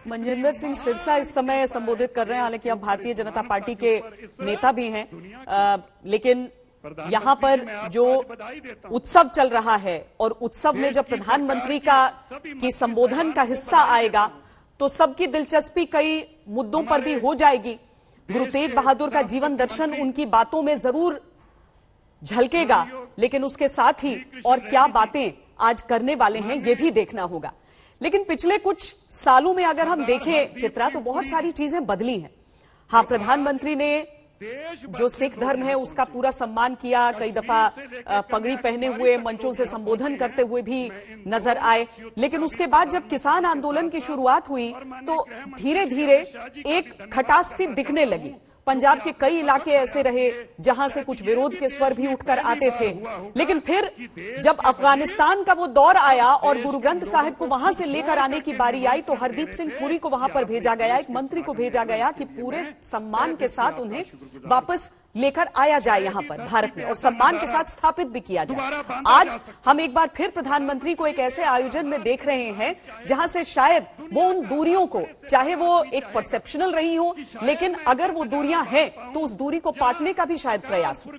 मनजिंदर सिंह सिरसा इस समय संबोधित कर रहे हैं, हालांकि अब भारतीय जनता पार्टी के नेता भी हैं, लेकिन यहाँ पर जो उत्सव चल रहा है और उत्सव में जब प्रधानमंत्री की संबोधन का हिस्सा आएगा तो सबकी दिलचस्पी कई मुद्दों पर भी हो जाएगी। गुरु तेग बहादुर का जीवन दर्शन उनकी बातों में जरूर झलकेगा, लेकिन उसके साथ ही और क्या बातें आज करने वाले हैं ये भी देखना होगा। लेकिन पिछले कुछ सालों में अगर हम देखें चित्रा, तो बहुत सारी चीजें बदली हैं। हाँ, प्रधानमंत्री ने जो सिख धर्म है उसका पूरा सम्मान किया, कई दफा पगड़ी पहने हुए मंचों से संबोधन करते हुए भी नजर आए, लेकिन उसके बाद जब किसान आंदोलन की शुरुआत हुई तो धीरे धीरे एक खटास सी दिखने लगी। पंजाब के कई इलाके ऐसे रहे जहां से कुछ विरोध के स्वर भी उठकर आते थे, लेकिन फिर जब अफगानिस्तान का वो दौर आया और गुरु ग्रंथ साहिब को वहां से लेकर आने की बारी आई तो हरदीप सिंह पुरी को वहां पर भेजा गया, एक मंत्री को भेजा गया कि पूरे सम्मान के साथ उन्हें वापस लेकर आया जाए यहां पर भारत में और सम्मान के साथ स्थापित भी किया जाए। आज हम एक बार फिर प्रधानमंत्री को एक ऐसे आयोजन में देख रहे हैं जहां से शायद वो उन दूरियों को, चाहे वो एक परसेप्शनल रही हो, लेकिन अगर वो दूरियां हैं तो उस दूरी को पाटने का भी शायद प्रयास हो।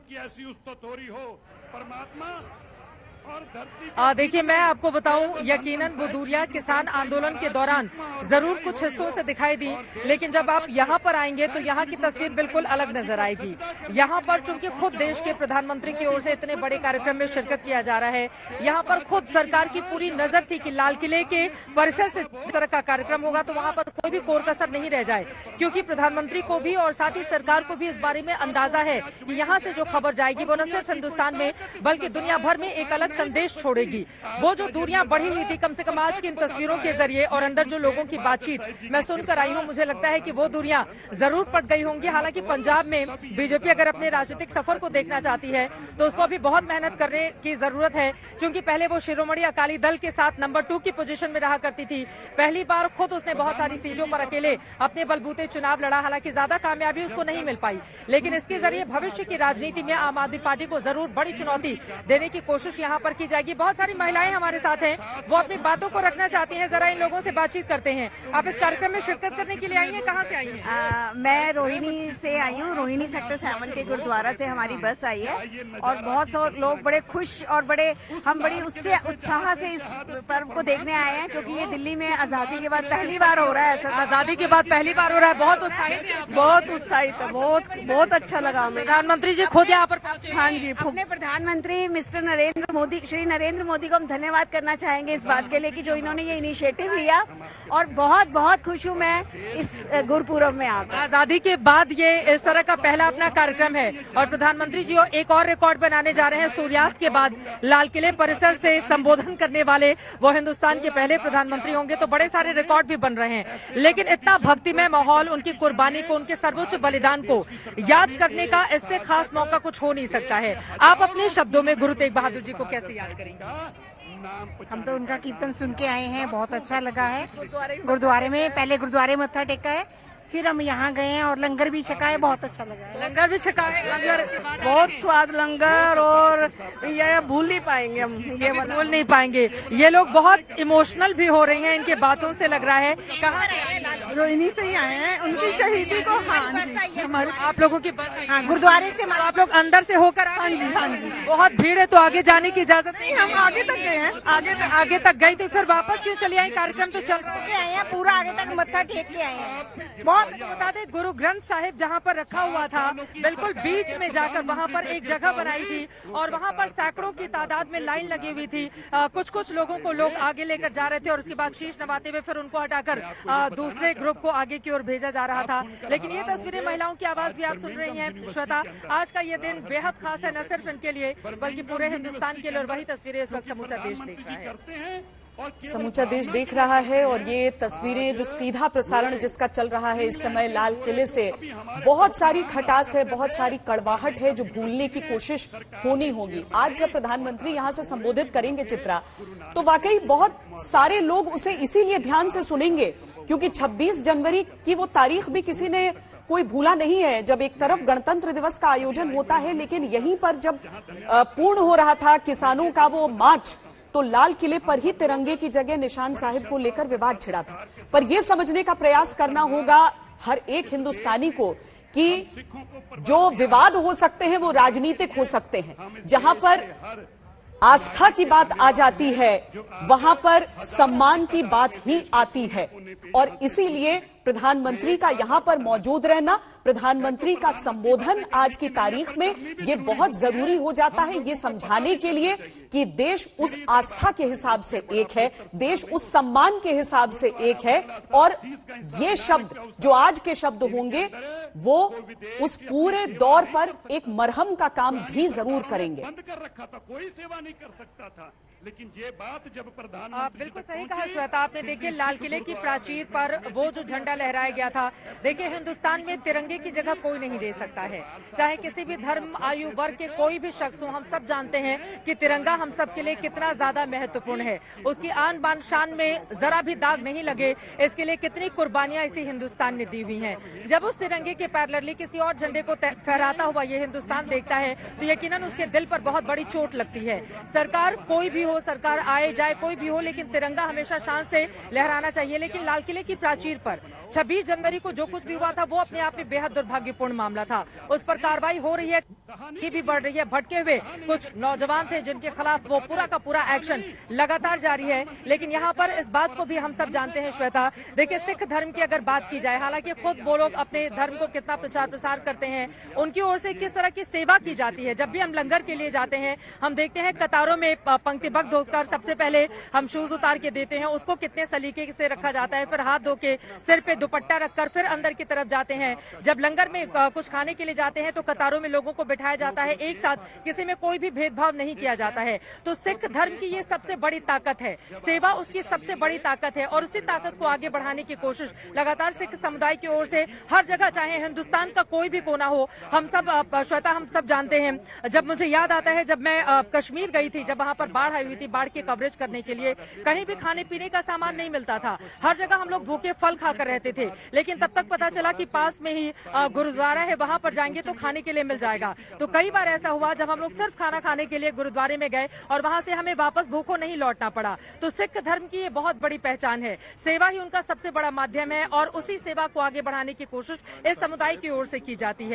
देखिए, मैं आपको बताऊं, यकीनन वो दूरियां किसान आंदोलन के दौरान जरूर कुछ हिस्सों से दिखाई दी, लेकिन जब आप यहां पर आएंगे तो यहां की तस्वीर बिल्कुल अलग नजर आएगी। यहां पर चूंकि खुद देश के प्रधानमंत्री की ओर से इतने बड़े कार्यक्रम में शिरकत किया जा रहा है, यहां पर खुद सरकार की पूरी नजर थी कि लाल किले के परिसर से इस तरह का कार्यक्रम होगा तो वहां पर कोई भी कोर कसर नहीं रह जाए, क्योंकि प्रधानमंत्री को भी और साथ ही सरकार को भी इस बारे में अंदाजा है कि यहाँ से जो खबर जाएगी वो न सिर्फ हिंदुस्तान में बल्कि दुनिया भर में एक अलग संदेश छोड़ेगी। वो जो दूरियां बढ़ी हुई थी, कम से कम आज की इन तस्वीरों के जरिए और अंदर जो लोगों की बातचीत मैं सुनकर आई हूं, मुझे लगता है कि वो दूरियां जरूर पट गई होंगी। हालांकि पंजाब में बीजेपी अगर अपने राजनीतिक सफर को देखना चाहती है तो उसको अभी बहुत मेहनत करने की जरूरत है, क्योंकि पहले वो शिरोमणि अकाली दल के साथ नंबर 2 की पोजीशन में रहा करती थी। पहली बार खुद उसने बहुत सारी सीटों पर अकेले अपने बलबूते चुनाव लड़ा, हालांकि ज्यादा कामयाबी उसको नहीं मिल पाई, लेकिन इसके जरिए भविष्य की राजनीति में आम आदमी पार्टी को जरूर बड़ी चुनौती देने की कोशिश यहाँ पर की जाएगी। बहुत सारी महिलाएं हमारे साथ हैं, वो अपनी बातों को रखना चाहती हैं, जरा इन लोगों से बातचीत करते हैं। आप इस कार्यक्रम में शिरकत करने के लिए आई हैं, कहाँ से आई हैं? मैं रोहिणी से आई हूँ, रोहिणी सेक्टर 7 के गुरुद्वारा से हमारी बस आई है और बहुत से लोग बड़े खुश और हम बड़ी उससे उत्साह से इस पर्व को देखने आए हैं, क्योंकि ये दिल्ली में आजादी के बाद पहली बार हो रहा है। ऐसा आजादी के बाद पहली बार हो रहा है। बहुत उत्साहित है, बहुत अच्छा लगा हमें। प्रधानमंत्री जी खुद यहाँ पर पहुंचे। हाँ जी, अपने प्रधानमंत्री मिस्टर नरेंद्र मोदी, श्री नरेंद्र मोदी को हम धन्यवाद करना चाहेंगे इस बात के लिए कि जो इन्होंने ये इनिशिएटिव लिया, और बहुत खुश हूँ मैं इस गुरुपुरब में आकर। आजादी के बाद ये इस तरह का पहला अपना कार्यक्रम है और प्रधानमंत्री जी एक और रिकॉर्ड बनाने जा रहे हैं। सूर्यास्त के बाद लाल किले परिसर से संबोधन करने वाले वो हिंदुस्तान के पहले प्रधानमंत्री होंगे, तो बड़े सारे रिकॉर्ड भी बन रहे हैं। लेकिन इतना भक्तिमय माहौल, उनकी कुर्बानी को, उनके सर्वोच्च बलिदान को याद करने का इससे खास मौका कुछ हो नहीं सकता है। आप अपने शब्दों में गुरु तेग बहादुर जी को कैसे याद करेंगे? हम तो उनका कीर्तन सुन के आए हैं, बहुत अच्छा लगा है। गुरुद्वारे में पहले गुरुद्वारे में मत्था टेका है, फिर हम यहाँ गए हैं और लंगर भी छका है, बहुत अच्छा लगा है। लंगर भी छका है, लंगर बहुत स्वाद लंगर, और ये भूल नहीं पाएंगे हम, ये भूल नहीं पाएंगे। ये लोग बहुत इमोशनल भी हो रही हैं, इनके बातों से लग रहा है। कहाँ रोहिणी से ही आए हैं, उनकी शहीदी को। हाँ जी, हमारे आप लोगों की बस, हाँ, गुरुद्वारे से आप लोग अंदर से होकर। हाँ जी, बहुत भीड़ है तो आगे जाने की इजाजत नहीं? हम आगे तक गए हैं, आगे तक गई थी, फिर वापस क्यों चली आई? कार्यक्रम तो चल के आए हैं, पूरा आगे तक मत्था टेक के आए हैं। बहुत बता दें, गुरु ग्रंथ साहिब जहां पर रखा हुआ था, बिल्कुल बीच में जाकर वहां पर एक जगह बनाई थी और वहां पर सैकड़ों की तादाद में लाइन लगी हुई थी। कुछ लोगों को लोग आगे लेकर जा रहे थे और उसके बाद शीश नवाते हुए फिर उनको हटाकर दूसरे ग्रुप को आगे की ओर भेजा जा रहा था। लेकिन ये तस्वीरें, महिलाओं की आवाज भी आप सुन रही हैं श्वेता। आज का ये दिन बेहद खास है, न सिर्फ इनके लिए बल्कि पूरे हिंदुस्तान के लिए, और वही तस्वीरें इस वक्त समूचा देश देख रहा है। समूचा देश देख रहा है और ये तस्वीरें जो सीधा प्रसारण जिसका चल रहा है इस समय लाल किले से, बहुत सारी खटास है, बहुत सारी कड़वाहट है जो भूलने की कोशिश होनी होगी। आज जब प्रधानमंत्री यहां से संबोधित करेंगे चित्रा, तो वाकई बहुत सारे लोग उसे इसीलिए ध्यान से सुनेंगे क्योंकि 26 जनवरी की वो तारीख भी किसी ने कोई भूला नहीं है, जब एक तरफ गणतंत्र दिवस का आयोजन होता है, लेकिन यहीं पर जब पूर्ण हो रहा था किसानों का वो मार्च, तो लाल किले पर ही तिरंगे की जगह निशान साहिब को लेकर विवाद छिड़ा था। पर यह समझने का प्रयास करना होगा हर एक हिंदुस्तानी को कि जो विवाद हो सकते हैं वो राजनीतिक हो सकते हैं। जहां पर आस्था की बात आ जाती है वहां पर सम्मान की बात ही आती है, और इसीलिए प्रधानमंत्री का यहां पर मौजूद रहना, प्रधानमंत्री का संबोधन आज की तारीख में ये बहुत जरूरी हो जाता है, ये समझाने के लिए कि देश उस आस्था के हिसाब से एक है, देश उस सम्मान के हिसाब से एक है, और ये शब्द जो आज के शब्द होंगे वो उस पूरे दौर पर एक मरहम का काम भी जरूर करेंगे। बंद कर रखा था, कोई सेवा नहीं कर सकता था, लेकिन ये बात जब प्रधानमंत्री बिल्कुल सही कहा श्वेता आपने। देखिए लाल किले की प्राचीर पर वो जो झंडा लहराया गया था, देखिए हिंदुस्तान में तिरंगे की जगह कोई नहीं ले सकता है, चाहे किसी भी धर्म आयु वर्ग के कोई भी शख्स हो। हम सब जानते हैं कि तिरंगा हम सब के लिए कितना ज्यादा महत्वपूर्ण है, उसकी आन बान शान में जरा भी दाग नहीं लगे, इसके लिए कितनी कुर्बानियां इसी हिंदुस्तान ने दी हुई हैं। जब उस तिरंगे के पैरेलली किसी और झंडे को फहराता हुआ ये हिंदुस्तान देखता है तो यकीनन उसके दिल पर बहुत बड़ी चोट लगती है। सरकार कोई भी हो, सरकार आए जाए कोई भी हो, लेकिन तिरंगा हमेशा शान से लहराना चाहिए। लेकिन लाल किले की प्राचीर पर 26 जनवरी को जो कुछ भी हुआ था वो अपने आप में बेहद दुर्भाग्यपूर्ण मामला था। उस पर कार्रवाई हो रही है, ये भी बढ़ रही है। भटके हुए कुछ नौजवान थे जिनके खिलाफ वो पूरा का पूरा एक्शन लगातार जारी है। लेकिन यहाँ पर इस बात को भी हम सब जानते हैं श्वेता, देखिए सिख धर्म की अगर बात की जाए, हालांकि खुद वो लोग अपने धर्म को कितना प्रचार प्रसार करते हैं, उनकी ओर से किस तरह की सेवा की जाती है। जब भी हम लंगर के लिए जाते हैं हम देखते हैं कतारों में पंक्तिबद्ध होकर सबसे पहले हम शूज उतार के देते हैं, उसको कितने सलीके से रखा जाता है, फिर हाथ धो के सिर पे दुपट्टा रखकर फिर अंदर की तरफ जाते हैं। जब लंगर में कुछ खाने के लिए जाते हैं तो कतारों में लोगों को बिठाया जाता है एक साथ, किसी में कोई भी भेदभाव नहीं किया जाता है। तो सिख धर्म की ये सबसे बड़ी ताकत है, सेवा उसकी सबसे बड़ी ताकत है, और उसी ताकत को आगे बढ़ाने की कोशिश लगातार सिख समुदाय की ओर से हर जगह, चाहे हिंदुस्तान का कोई भी कोना हो। हम सब श्वेता हम सब जानते हैं, जब मुझे याद आता है जब मैं कश्मीर गई थी, जब वहां पर बाढ़ आई हुई थी, बाढ़ की कवरेज करने के लिए कहीं भी खाने पीने का सामान नहीं मिलता था, हर जगह हम लोग भूखे फल खाकर रहते थे। लेकिन तब तक पता चला कि पास में ही गुरुद्वारा है, वहां पर जाएंगे तो खाने के लिए मिल जाएगा। तो कई बार ऐसा हुआ जब हम लोग सिर्फ खाना खाने के लिए गुरुद्वारे में गए और वहां से हमें वापस भूखों नहीं लौटना पड़ा। तो सिख धर्म की ये बहुत बड़ी पहचान है, सेवा ही उनका सबसे बड़ा माध्यम है, और उसी सेवा को आगे बढ़ाने की कोशिश इस समुदाय की ओर से की जाती है।